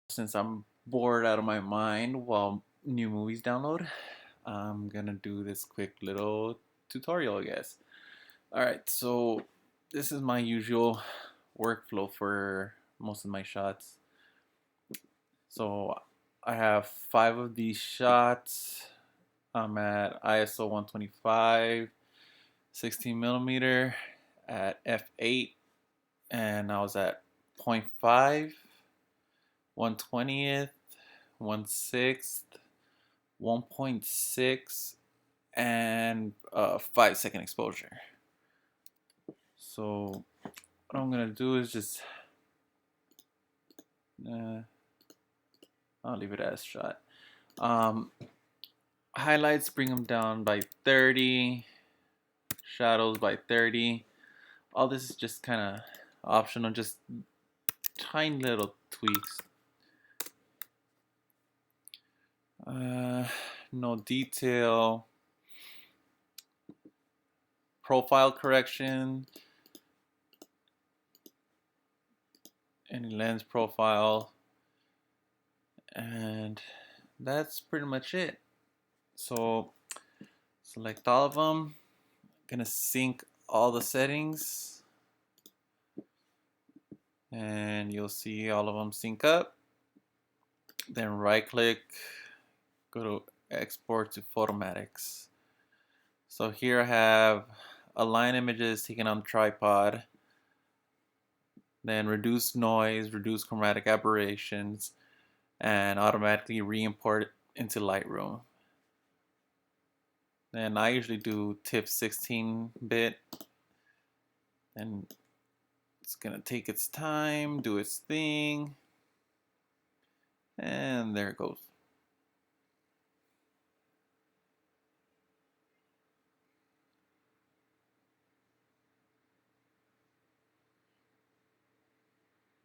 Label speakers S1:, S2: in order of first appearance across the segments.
S1: Since I'm bored out of my mind while new movies download, I'm gonna do this quick little tutorial, I guess. Alright, so this is my usual workflow for most of my shots. So I have 5 of these shots. I'm at ISO 125, 16 millimeter at f8, and I was at 0.5, 1/20th, 1/6, 1.6, and 5 second exposure. So what I'm gonna do is just uh, I'll leave it as shot. Um, Highlights, bring them down by 30. Shadows by 30. All this is just kind of optional, just tiny little tweaks. Uh, no detail. Profile correction. Any lens profile. And that's pretty much it. So select all of them. Gonna sync all the settings, and you'll see all of them sync up. Then right click, go to export to Photomatix. So here I have align images taken on tripod, then reduce noise, reduce chromatic aberrations, and automatically re-import into Lightroom. Then I usually do TIFF 16-bit, and it's gonna take its time, do its thing, and there it goes.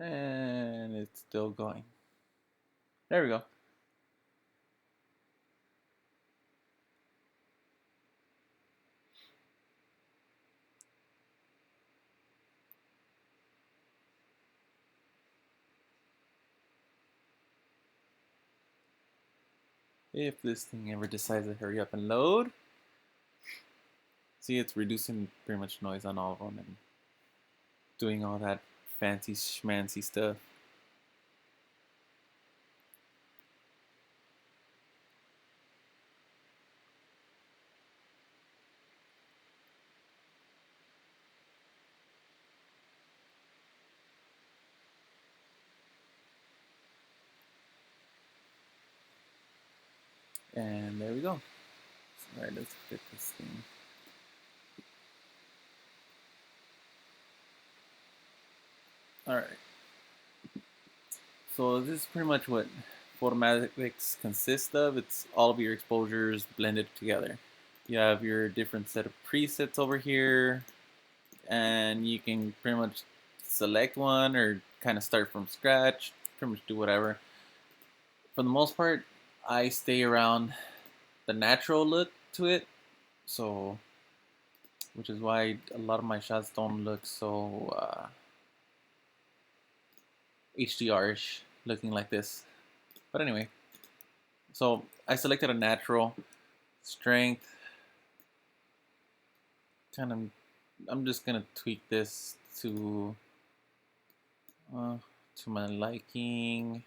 S1: And it's still going. There we go. If this thing ever decides to hurry up and load, see, it's reducing pretty much noise on all of them and doing all that fancy schmancy stuff. And there we go. Alright, let's fit this thing. Alright. So this is pretty much what Photomatix consists of. It's all of your exposures blended together. You have your different set of presets over here, and you can pretty much select one or kind of start from scratch, pretty much do whatever. For the most part, I stay around the natural look to it, so which is why a lot of my shots don't look so HDR-ish, looking like this. But anyway, so I selected a natural strength. Kind of, I'm just gonna tweak this to my liking.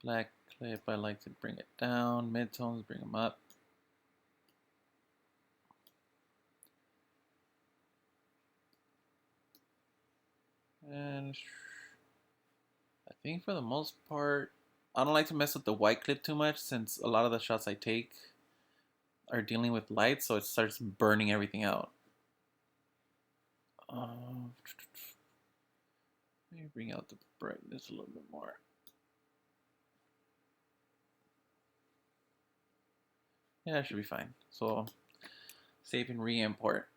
S1: Black clip, I like to bring it down. Midtones, bring them up. And I think for the most part, I don't like to mess with the white clip too much since a lot of the shots I take are dealing with light, so it starts burning everything out. Maybe bring out the brightness a little bit more. Yeah, it should be fine. So save and re-import.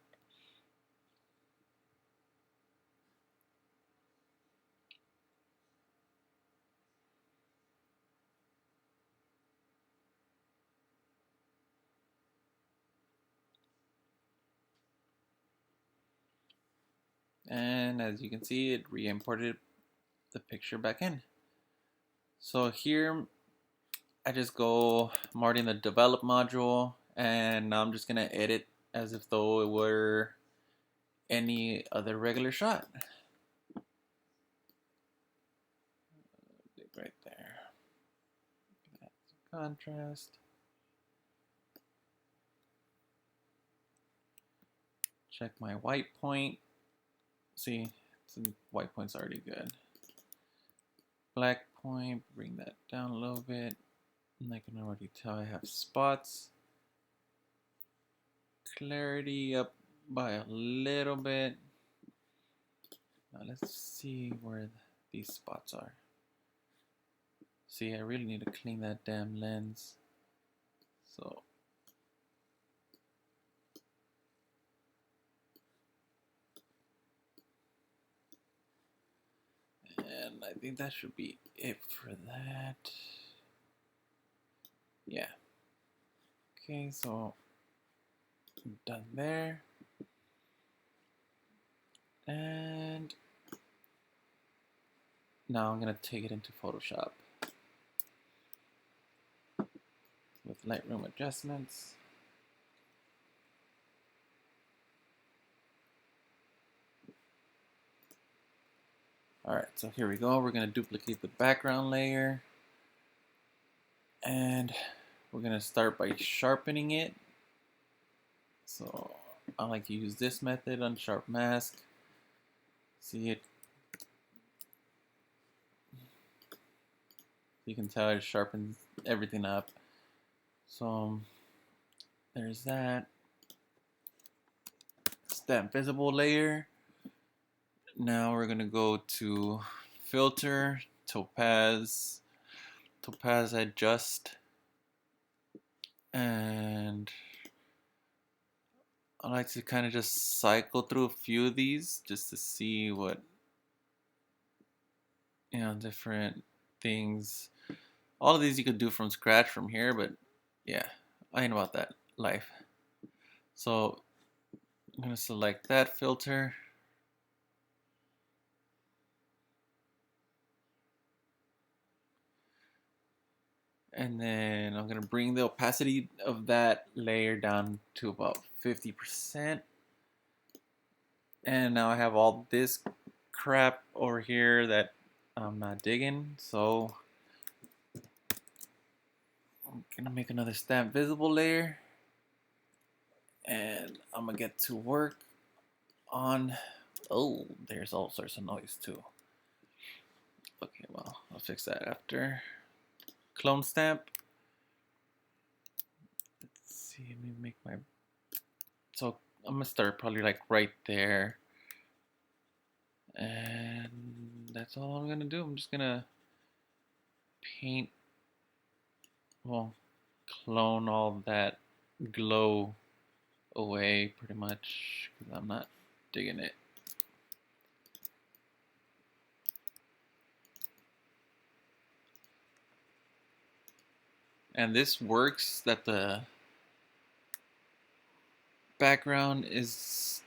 S1: And as you can see, it re-imported the picture back in. So here I just go, I'm already in the develop module, and now I'm just gonna edit as if though it were any other regular shot. Right there. Add some contrast. Check my white point. See, white point's already good. Black point, bring that down a little bit. And I can already tell I have spots. Clarity up by a little bit. Now let's see where these spots are. See, I really need to clean that damn lens. So and I think that should be it for that. Yeah. Okay, so I'm done there. And now I'm gonna take it into Photoshop with Lightroom adjustments. Alright, so here we go. We're gonna duplicate the background layer. And we're gonna start by sharpening it. So I like to use this method on Sharp Mask. See it? You can tell it sharpens everything up. So there's that. It's that visible layer. Now we're gonna go to Filter, Topaz, Topaz Adjust, and I like to kind of just cycle through a few of these just to see what, different things. All of these you could do from scratch from here, but yeah, I ain't about that life. So I'm gonna select that filter. And then I'm gonna bring the opacity of that layer down to about 50%. And now I have all this crap over here that I'm not digging, so I'm gonna make another stamp visible layer, and I'm gonna get to work on, oh, there's all sorts of noise too. Okay, well, I'll fix that after. Clone stamp. Let's see, let me make my, so I'm gonna start probably like right there. And that's all I'm gonna do. I'm just gonna paint, well, clone all that glow away pretty much because I'm not digging it. And this works that the background is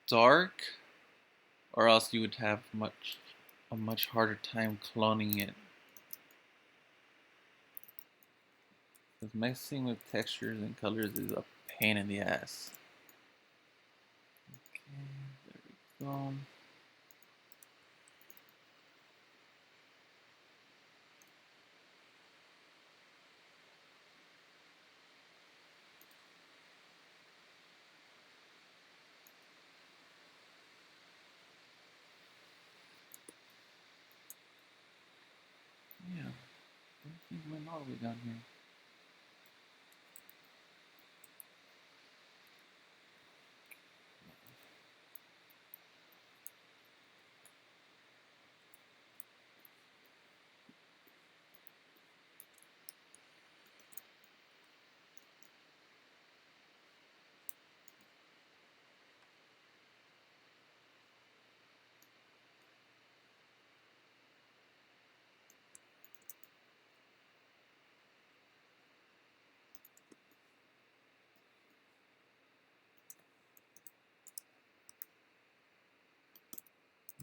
S1: dark, or else you would have a much harder time cloning it. Because messing with textures and colors is a pain in the ass. Okay, there we go. Yeah, everything went all the way down here.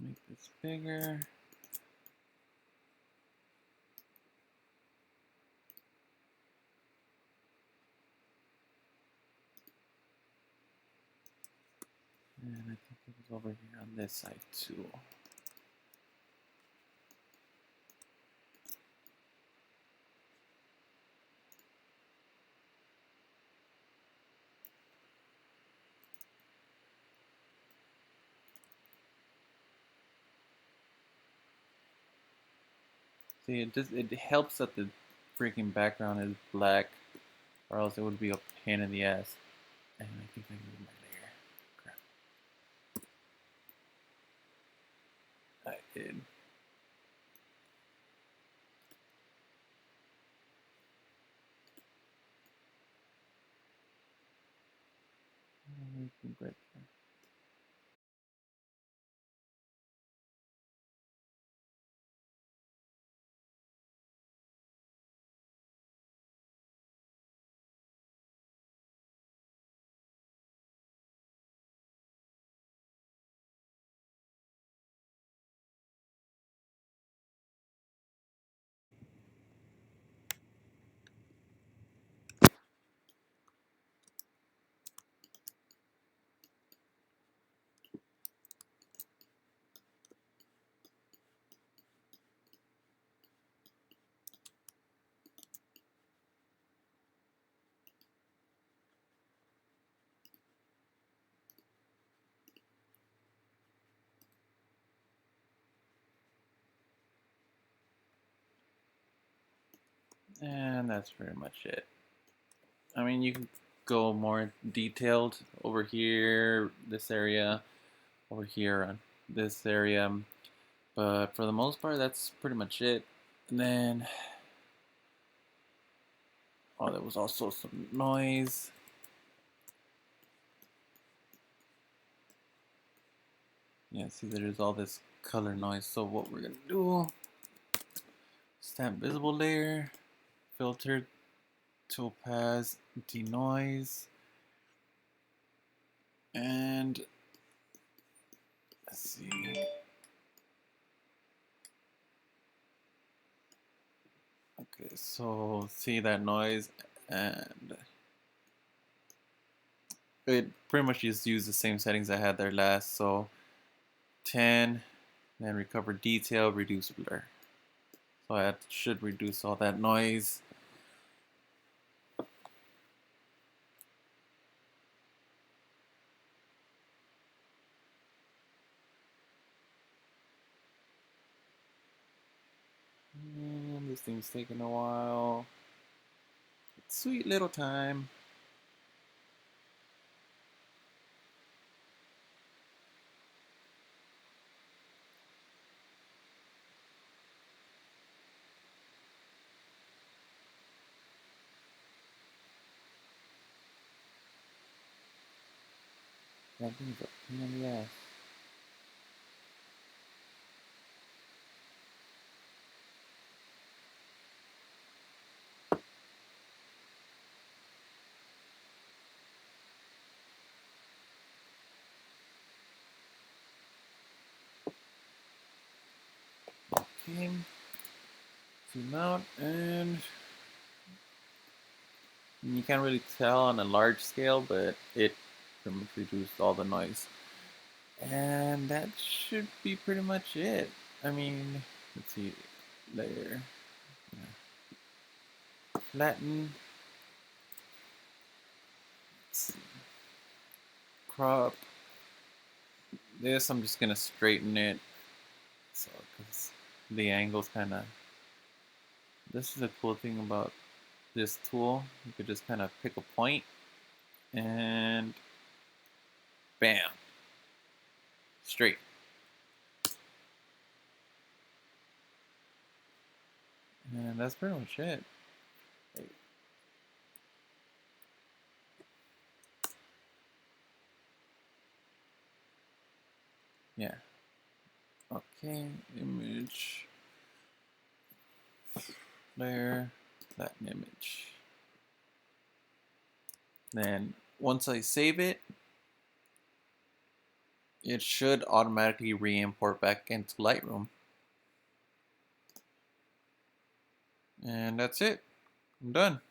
S1: make this bigger. And I think it was over here on this side too. See, it helps that the freaking background is black, or else it would be a pain in the ass. And I think I moved my layer. Crap. I did. Break. And that's pretty much it. I mean, you can go more detailed over here, this area, over here on this area, but for the most part, that's pretty much it. And then, oh, there was also some noise. Yeah, see, there's all this color noise. So what we're gonna do, stamp visible layer, filter, topaz, denoise, and let's see. Okay, so see that noise, and it pretty much just used the same settings I had there last. So 10, then recover detail, reduce blur. So that should reduce all that noise. And this thing's taking a while. Sweet little time. That thing's a pain in the ass. Okay. Zoom out, and you can't really tell on a large scale, but it pretty much reduced all the noise. And that should be pretty much it. I mean, let's see, layer, flatten, let's see, crop. This I'm just gonna straighten it, so because the angle's kind of. This is a cool thing about this tool. You could just kind of pick a point, and bam, straight. And that's pretty much it. Yeah. Okay, image, layer, that image. Then once I save it, it should automatically re-import back into Lightroom. And that's it. I'm done.